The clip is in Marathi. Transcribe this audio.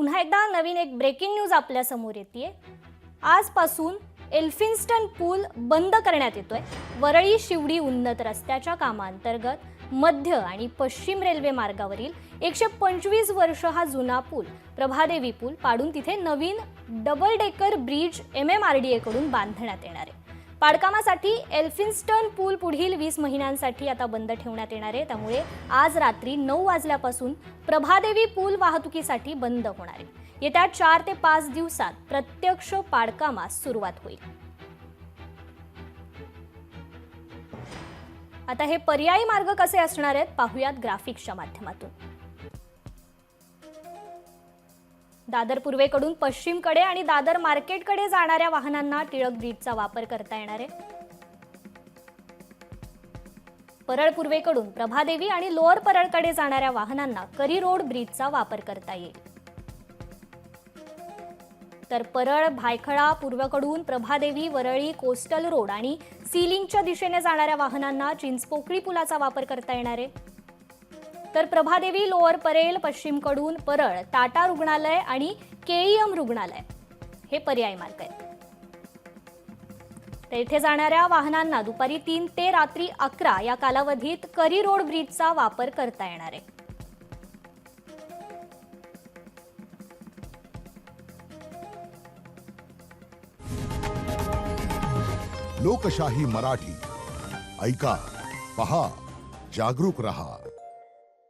पुन्हा एकदा नवीन एक ब्रेकिंग न्यूज आपल्या समोर येते। आजपासून एल्फिन्स्टन पूल बंद करण्यात येतोय। वरळी शिवडी उन्नत रस्त्याच्या कामांतर्गत मध्य आणि पश्चिम रेल्वे मार्गावरील 125 वर्ष हा जुना पूल प्रभादेवी पूल पाडून तिथे नवीन डबल डेकर ब्रिज MMRDA कडून बांधण्यात येणार आहे। पाडकामासाठी एल्फिन्स्टन पूल पुढील 20 महिन्यांसाठी आता बंद ठेवण्यात येणार आहे। त्यामुळे आज रात्री 9 वाजल्यापासून प्रभादेवी पूल वाहतुकीसाठी बंद होणार आहे। येत्या 4 ते 5 दिवसात प्रत्यक्ष पाडकामास सुरुवात होईल। आता हे पर्यायी मार्ग कसे असणार आहेत पाहूयात ग्राफिक्सच्या माध्यमातून। दादर पूर्वेकडून पश्चिमकडे आणि दादर मार्केटकडे जाणाऱ्या वाहनांना टिळक ब्रिजचा वापर करता येणार आहे। परळ पूर्वेकडून प्रभादेवी आणि लोअर परळकडे जाणाऱ्या वाहनांना करी रोड ब्रिजचा वापर करता येईल। तर परळ भायखळा पूर्वेकडून प्रभादेवी वरळी कोस्टल रोड आणि सीलिंगच्या दिशेने जाणाऱ्या वाहनांना चिंचपोकळी पुलाचा वापर करता येणार आहे। तर प्रभादेवी लोअर परेल पश्चिमकडून परळ टाटा रुग्णालय आणि KEM रुग्णालय हे पर्यायी मार्ग आहेत। तर इथे जाणाऱ्या वाहनांना दुपारी 3 ते रात्री 11 या कालावधीत करी रोड ब्रिजचा वापर करता येणार आहे। लोकशाही मराठी ऐका, पहा, जागरूक रहा।